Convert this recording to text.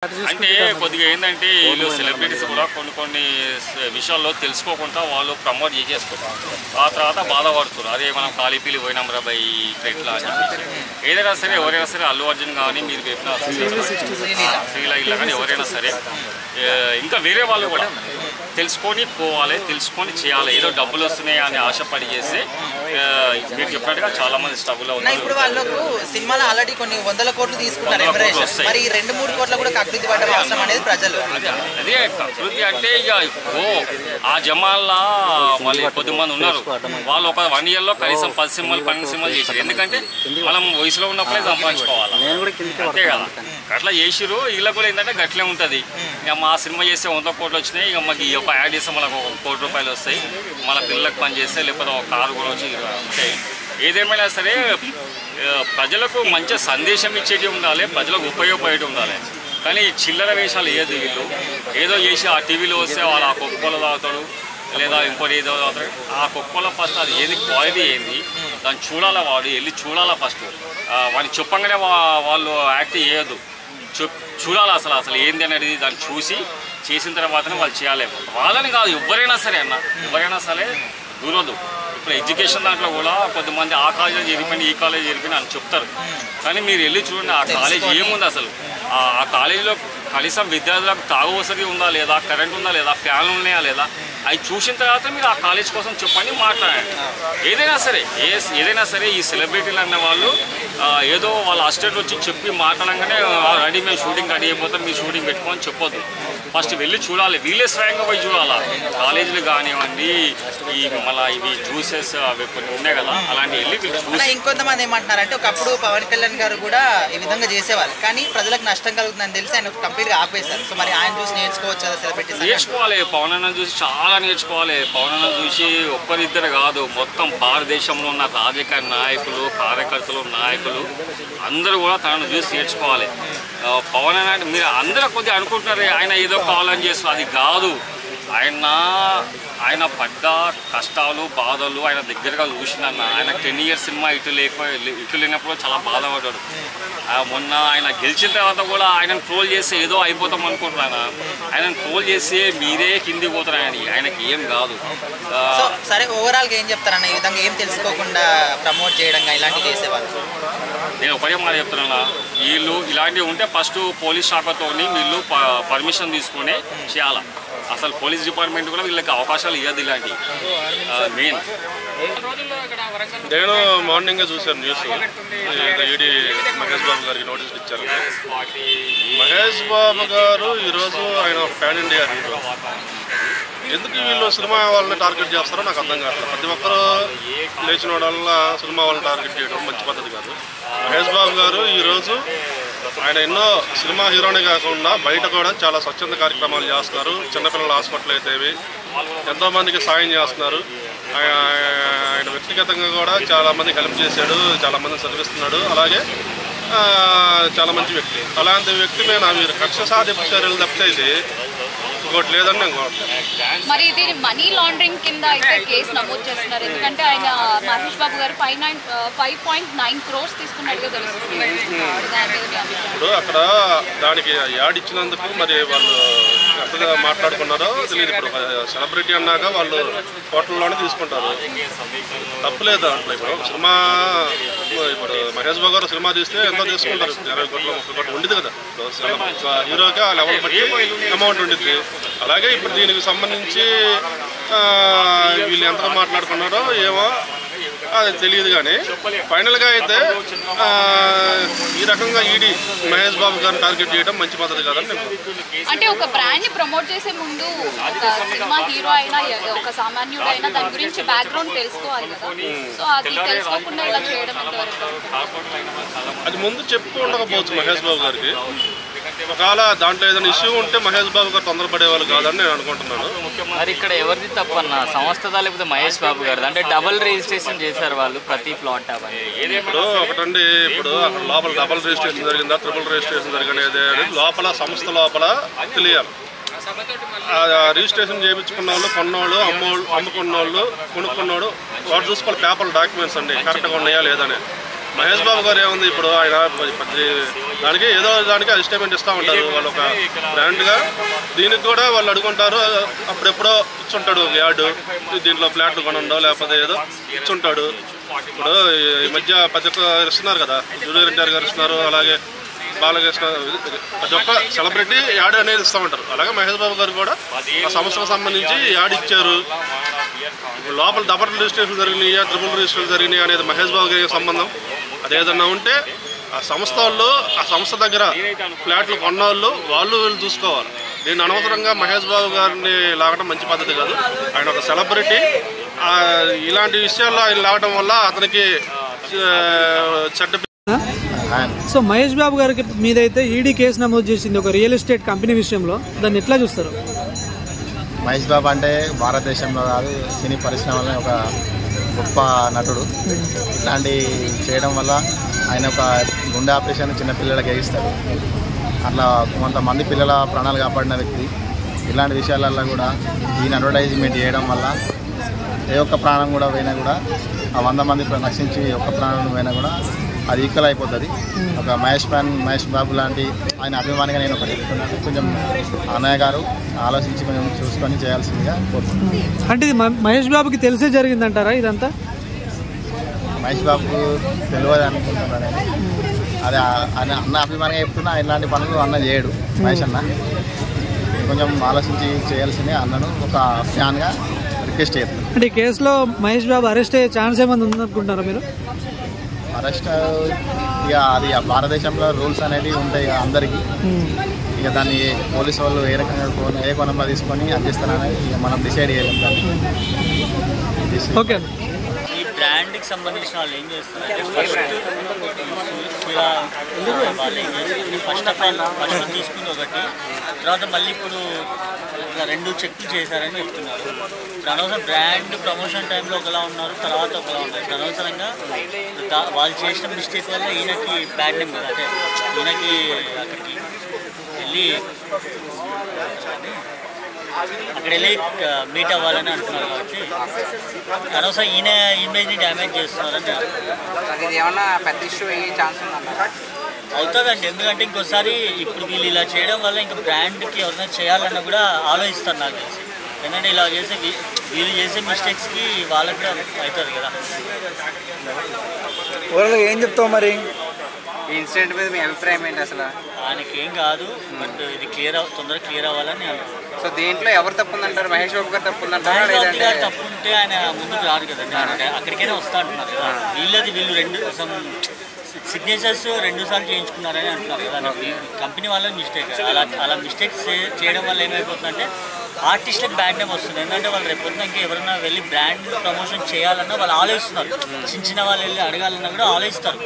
అంటే కొద్దిగా ఏంటంటే వీళ్ళు సెలబ్రిటీస్ కూడా కొన్ని విషయాల్లో తెలుసుకోకుండా వాళ్ళు ప్రమోట్ చేసేసుకుంటారు. ఆ తర్వాత బాధపడుతున్నారు, అదే మనం కాళీపీలి పోయినాం రా బై ఇట్లా అని చెప్పేసి. ఏదైనా సరే ఎవరైనా సరే అల్లు అర్జున్ కానీ మీరు చెప్పిన శ్రీలీల కానీ ఎవరైనా సరే ఇంకా వేరే వాళ్ళు కూడా తెలుసుకొని పోవాలి, తెలుసుకొని చేయాలి. ఏదో డబ్బులు వస్తున్నాయి అని ఆశపడి చేస్తే మీరు చెప్పినట్టుగా చాలా మంది స్ట్రగుల్ అవుతారు. ఇప్పుడు వాళ్ళకు సినిమాలు ఆల్రెడీ కొన్ని 100 కోట్లు తీసుకున్నారు, మరి 2-3 కోట్ల కూడా కకృతి పడడం అవసరం అనేది ప్రజలు. అదే కకృతి అంటే ఇక ఆ జమాల్లా వాళ్ళు కొద్దిమంది ఉన్నారు, వాళ్ళు ఒక 1 yearలో కనీసం 10 సినిమాలు 12 సినిమాలు చేశారు. ఎందుకంటే మనం వయసులో ఉన్నప్పుడే సంపాదించుకోవాలి, అంతే కదా. అట్లా చేసిరు. వీళ్ళకి కూడా ఏంటంటే గట్లే ఉంటుంది. ఇక మా సినిమా చేస్తే 100 కోట్లు వచ్చినాయి, ఇక మాకు ఈ ఒక యాడ్ చేస్తే మనకు 1 కోటి రూపాయలు వస్తాయి, మన పిల్లలకు పని చేస్తే లేకపోతే ఒక కారు కూడా వచ్చి ఉంటాయి. ఏదేమైనా సరే ప్రజలకు మంచి సందేశం ఇచ్చేటి ఉండాలి, ప్రజలకు ఉపయోగపడేటి ఉండాలి. కానీ చిల్లర వేషాలు ఏది వీళ్ళు ఏదో చేసి ఆ టీవీలో వస్తే వాళ్ళు ఆ కుక్కలు తాగుతాడు లేదా ఇంకోటి ఏదో తాగుతాడు. ఆ కుక్కల ఫస్ట్ అది ఏది క్వాలిటీ ఏంది దాన్ని చూడాలా, వాడు వెళ్ళి చూడాలా. ఫస్ట్ వాడిని చెప్పంగానే వాళ్ళు యాక్ట్ చేయొద్దు, చూడాలి అసలు ఏంది అనేది. దాన్ని చూసి చేసిన తర్వాతనే వాళ్ళు చేయాలి. వాళ్ళని కాదు, ఎవరైనా సరే అన్న, ఎవరైనా సరే దూరదు. ఇప్పుడు ఎడ్యుకేషన్ దాంట్లో కూడా కొంతమంది ఆ కాలేజీలో చేరిపోయిన ఈ కాలేజీ చేరిపోయిన అని చెప్తారు. కానీ మీరు వెళ్ళి చూడండి ఆ కాలేజీ ఏముంది అసలు. ఆ కాలేజీలో కనీసం విద్యార్థులకు తాగు వసతి ఉందా లేదా, కరెంట్ ఉందా లేదా, ఫ్యాన్లు ఉన్నాయా లేదా, అవి చూసిన తర్వాత మీరు ఆ కాలేజ్ కోసం చెప్పండి, మాట్లాడండి. ఏదైనా సరే ఈ సెలబ్రిటీలు అన్న వాళ్ళు ఏదో వాళ్ళ అసిస్టెంట్ వచ్చి చెప్పి మాట్లాడంగానే రెడీ మేము షూటింగ్ రెడీ అయిపోతాం, మీరు షూటింగ్ పెట్టుకోని చెప్పొద్దు. ఫస్ట్ వెళ్ళి చూడాలి, వీళ్ళే స్వయంగా పోయి చూడాలా. కాలేజీలు కానివ్వండి, ఈ మళ్ళీ ఇవి జ్యూసెస్ అవి కొన్ని ఉన్నాయి కదా, అలాంటి వెళ్ళి చూసి. ఇంకొంతమంది ఏమంటున్నారంటే ఒకప్పుడు పవన్ కళ్యాణ్ గారు కూడా ఈ విధంగా చేసేవాళ్ళు, కానీ ప్రజలకు నష్టం కలుగుతుందని తెలిసి ఆయన కంప్లీట్గా ఆపేశారు. సో మరి ఆయన చూసి నేర్చుకోవచ్చు కదా సెలబ్రిటీస్? నేర్చుకోవాలి, పవన్ అన్న చూసి చాలా నేర్చుకోవాలి. పవన్ అన్న చూసి ఒక్కరిద్దరు కాదు, మొత్తం భారతదేశంలో ఉన్న రాజకీయ నాయకులు, కార్యకర్తలు, నాయకులు అందరూ కూడా తనను చూసి నేర్చుకోవాలి. పవన్ అన్న మీరు అందరూ కొద్దిగా అనుకుంటున్నారు ఆయన ఏదో కావాలని చేస్తున్నారు, అది కాదు. ఆయన పడ్డ కష్టాలు బాధలు ఆయన దగ్గరగా చూసినన్న. ఆయన 10 years సినిమా ఇటు లేనప్పుడు చాలా బాధపడ్డాడు. మొన్న ఆయన గెలిచిన తర్వాత కూడా ఆయనను ట్రోల్ చేసి ఏదో అయిపోతాం అనుకుంటున్నాను. ఆయనను ట్రోల్ చేసి మీరే కిందికి పోతున్నాయని, ఆయనకి ఏం కాదు. సరే ఓవరాల్గా ఏం చెప్తారన్న, ఈ విధంగా ఏం తెలుసుకోకుండా ప్రమోట్ చేయడం ఇలాంటివి చేసేవాళ్ళు? నేను ఒకటే మాట చెప్తున్నా, వీళ్ళు ఇలాంటివి ఉంటే ఫస్ట్ పోలీస్ శాఖతో వీళ్ళు పర్మిషన్ తీసుకునే చేయాలి. అసలు పోలీస్ డిపార్ట్మెంట్ కూడా వీళ్ళకి అవకాశాలు ఇవ్వదు ఇలాంటి మెయిన్. నేను మార్నింగే చూశాను న్యూస్, ఈడీ మహేష్ బాబు గారికి నోటీసులు ఇచ్చారు. మహేష్ బాబు గారు ఈరోజు ఆయన ప్యాన్ ఇండియా హీరో. ఎందుకు వీళ్ళు సినిమా వాళ్ళని టార్గెట్ చేస్తారో నాకు అర్థం కావట్లేదు. ప్రతి ఒక్కరూ లేచిన వల్ల సినిమా వాళ్ళని టార్గెట్ చేయడం మంచి పద్ధతి కాదు. మహేష్ బాబు గారు ఈరోజు ఆయన ఎన్నో సినిమా హీరోనే కాకుండా బయట కూడా చాలా స్వచ్ఛంద కార్యక్రమాలు చేస్తున్నారు. చిన్నపిల్లల హాస్పిటల్ అయితేవి ఎంతోమందికి సాయం చేస్తున్నారు. ఆయన వ్యక్తిగతంగా కూడా చాలామందికి హెల్ప్ చేశాడు, చాలామందిని చదివిస్తున్నాడు. అలాగే చాలా మంచి వ్యక్తి. అలాంటి వ్యక్తి మీద మీరు కక్ష సాధింపు చర్యలు తప్పితే ఇది ఇంకోటి లేదని నేను కోరుతున్నాను. మరి ఇది మనీ లాండరింగ్ కింద అయితే కేసు నమోదు చేస్తున్నారు. ఎందుకంటే ఆయన మహేష్ బాబు గారు 5.9 crores తీసుకున్నట్టుగా తెలుస్తుంది. ఇప్పుడు అక్కడ దానికి యాడ్ ఇచ్చినందుకు మరి వాళ్ళు ఎక్కడ మాట్లాడుకున్నారో తెలియదు. ఇప్పుడు సెలబ్రిటీ అన్నాక వాళ్ళు హోటల్లోనే తీసుకుంటారు, తప్పులేదు దాంట్లో. ఇప్పుడు సినిమా ఇప్పుడు మహేష్ బాబు గారు సినిమా తీస్తే ఎంతో తీసుకుంటారు, 20 కోట్లు 30 కోట్లు ఉండిద్ది కదా. హీరోగా ఆ లెవెల్ బట్టి అమౌంట్ ఉండిద్ది. అలాగే ఇప్పుడు దీనికి సంబంధించి వీళ్ళు ఎంతగా మాట్లాడుకున్నారో ఏమో అది తెలియదు. కానీ ఫైనల్గా అయితే ఈ రకంగా ఈడీ మహేష్ బాబు గారిని టార్గెట్ చేయడం మంచి పద్ధతి కాదని. అంటే ఒక బ్రాండ్ ని ప్రమోట్ చేసే ముందు ఒక సినిమా హీరో అయినా ఒక సామాన్యుడు అయినా దాని గురించి బ్యాక్గ్రౌండ్ తెలుసుకోవాలి కదా. సో అది తెలుసుకోకుండా ఇలా చేయడం అది ముందు చెప్పు ఉండకపోవచ్చు మహేష్ బాబు గారికి. ఒకవేళ దాంట్లో ఏదైనా ఇష్యూ ఉంటే మహేష్ బాబు గారు తొందరపడేవాళ్ళు కాదని నేను అనుకుంటున్నాను. మరి ఇక్కడ ఎవరిది తప్పన్న, సంస్థ లేకపోతే మహేష్ బాబు గారు? అంటే డబుల్ రిజిస్ట్రేషన్ చేశారు వాళ్ళు ప్రతి ప్లాట్. ఇప్పుడు ఒకటండి, ఇప్పుడు అక్కడ లోపల డబుల్ రిజిస్ట్రేషన్ జరిగిందా, ట్రిపుల్ రిజిస్ట్రేషన్ జరిగినది లోపల సంస్థ లోపల తెలియాలి. రిజిస్ట్రేషన్ చేయించుకున్న వాళ్ళు, కొన్నోళ్ళు, అమ్ముకున్న వాళ్ళు, కొనుక్కున్నోడు వాడు చూసుకోవాలి. పేపర్ డాక్యుమెంట్స్ అండి కరెక్ట్గా ఉన్నాయా లేదని. మహేష్ బాబు గారు ఏముంది ఇప్పుడు ఆయన దానికి ఏదో దానికి అడ్జస్ట్మెంట్ ఇస్తూ ఉంటారు వాళ్ళు ఒక బ్రాండ్గా. దీనికి కూడా వాళ్ళు అడుగుంటారు, అప్పుడెప్పుడో ఇచ్చుంటాడు యార్డు, దీంట్లో ఫ్లాట్లు కొనుండో లేకపోతే ఏదో ఇచ్చుంటాడు. ఇప్పుడు ఈ మధ్య ప్రతి ఒక్క ఇస్తున్నారు కదా, జూనియర్ ఎన్టీఆర్ గారు ఇస్తున్నారు, అలాగే బాలకృష్ణ, ప్రతి ఒక్క సెలబ్రిటీ యాడ్ అనేది ఇస్తూ ఉంటారు. అలాగే మహేష్ బాబు గారు కూడా ఆ సంస్థకు సంబంధించి యాడ్ ఇచ్చారు. లోపల డబల్ రిజిస్ట్రేషన్ జరిగినాయా, ట్రిపుల్ రిజిస్ట్రేషన్ జరిగినాయి అనేది మహేష్ బాబు గారికి సంబంధం. అదేదన్నా ఉంటే ఆ సంస్థ వాళ్ళు, ఆ సంస్థ దగ్గర ఫ్లాట్లు కొన్న వాళ్ళు వీళ్ళు చూసుకోవాలి. నేను అనవసరంగా మహేష్ బాబు గారిని లాగడం మంచి పద్ధతి కాదు. ఆయన ఒక సెలబ్రిటీ, ఇలాంటి విషయాల్లో ఆయన లాగడం వల్ల అతనికి చెడ్డ. సో మహేష్ బాబు గారికి మీదైతే ఈడీ కేసు నమోదు చేసింది ఒక రియల్ ఎస్టేట్ కంపెనీ విషయంలో, దాన్ని ఎట్లా చూస్తారు? మహేష్ బాబు అంటే భారతదేశంలో కాదు సినీ పరిశ్రమలో ఒక గొప్ప నటుడు. ఇట్లాంటి చేయడం వల్ల ఆయన ఒక గుండె ఆపరేషన్ చిన్నపిల్లలకు వేయిస్తాడు. అట్లా కొంతమంది పిల్లల ప్రాణాలు కాపాడిన వ్యక్తి. ఇలాంటి విషయాలలో కూడా ఈయన అడ్వర్టైజ్మెంట్ చేయడం వల్ల ఏ ఒక్క ప్రాణం కూడా పోయినా కూడా ఆ 100 మంది రక్షించి ఒక్క ప్రాణం పోయినా కూడా అది ఈక్వల్ అయిపోతుంది. ఒక మహేష్ బాబు లాంటి ఆయన అభిమానిగా నేను ఒకటి చెప్తున్నాను. కొంచెం అన్నయ్య గారు ఆలోచించి కొంచెం చూసుకొని చేయాల్సిందిగా కోరుతున్నాను. అంటే ఇది మహేష్ బాబుకి తెలిసే జరిగిందంటారా ఇదంతా? మహేష్ బాబుకు తెలియదు అనుకుంటున్నాను నేను. అది అన్న అభిమానిగా చెప్తున్నా, ఇలాంటి పనులు అన్న చేయడు మహేష్ అన్న. కొంచెం ఆలోచించి చేయాల్సిందే అన్నను ఒక ఫ్యాన్గా రిక్వెస్ట్ చేస్తున్నాను. అంటే ఈ కేసులో మహేష్ బాబు అరెస్ట్ అయ్యే ఛాన్స్ ఏమైనా ఉందనుకుంటున్నారా మీరు? అరెస్ట్ ఇక అది భారతదేశంలో రూల్స్ అనేవి ఉంటాయి అందరికీ. ఇక దాన్ని పోలీసు వాళ్ళు ఏ రకంగా ఏ కోణంలో తీసుకొని అందిస్తారనేది ఇక మనం డిసైడ్ చేయలేము దాన్ని. ఓకే. ఈ బ్రాండ్కి సంబంధించిన వాళ్ళు ఏం చేస్తారంటే ఫస్ట్ ఆఫ్ ఆల్ తీసుకుంది ఒకటి, తర్వాత మళ్ళీ ఇప్పుడు 2 చెక్లు చేశారని చెప్తున్నారు. అనవసరం బ్రాండ్ ప్రమోషన్ టైంలో ఒకలా ఉన్నారు, తర్వాత ఒకలా ఉన్నారు. అనవసరంగా వాళ్ళు చేసిన మిస్టేక్ వల్ల ఈయనకి బ్యాడ్ నేమ్ కదా, అంటే ఈయనకి అక్కడికి వెళ్ళి మీట్ అవ్వాలని అంటున్నారు. కాబట్టి అనవసరం ఈయన ఇమేజ్ని డ్యామేజ్ చేస్తున్నారని అవుతుందండి. ఎందుకంటే ఇంకోసారి ఇప్పుడు వీళ్ళు ఇలా చేయడం వల్ల ఇంకా బ్రాండ్కి ఎవరైనా చేయాలన్నా కూడా ఆలోచిస్తారు నాకు తెలిసి. ఎందుకంటే ఇలా చేసే వీళ్ళు చేసే మిస్టేక్స్కి వాళ్ళకి కూడా అవుతుంది కదా. ఏం చెప్తావు మరి ఈ ఇన్సిడెంట్ మీద మీ అభిప్రాయం ఏంటి అసలు? ఆయనకి ఏం కాదు, బట్ ఇది తొందరగా క్లియర్ అవ్వాలని. సో దీంట్లో ఎవరు తప్పు ఉందంటారు? మహేష్ బాబు గారు తప్పు ఉందంటారు? తప్పు ఉంటే ఆయన ముందుకు రాదు కదండి, అక్కడికైనా వస్తా అంటున్నారు కదా. వీళ్ళు 2 సిగ్నేచర్స్ 2 సార్లు చేయించుకున్నారని అంటున్నారు కదా. కంపెనీ వాళ్ళ మిస్టేక్. అలా మిస్టేక్స్ చేయడం వల్ల ఏమైపోతుందంటే ఆర్టిస్ట్లకు బ్యాడ్ నేమ్ వస్తుంది. ఎందుకంటే వాళ్ళు రేపొద్దున ఇంకా ఎవరైనా వెళ్ళి బ్రాండ్ ప్రమోషన్ చేయాలన్నా వాళ్ళు ఆలోచిస్తున్నారు. చిన్న వాళ్ళు వెళ్ళి అడగాలన్నా కూడా ఆలోచిస్తారు.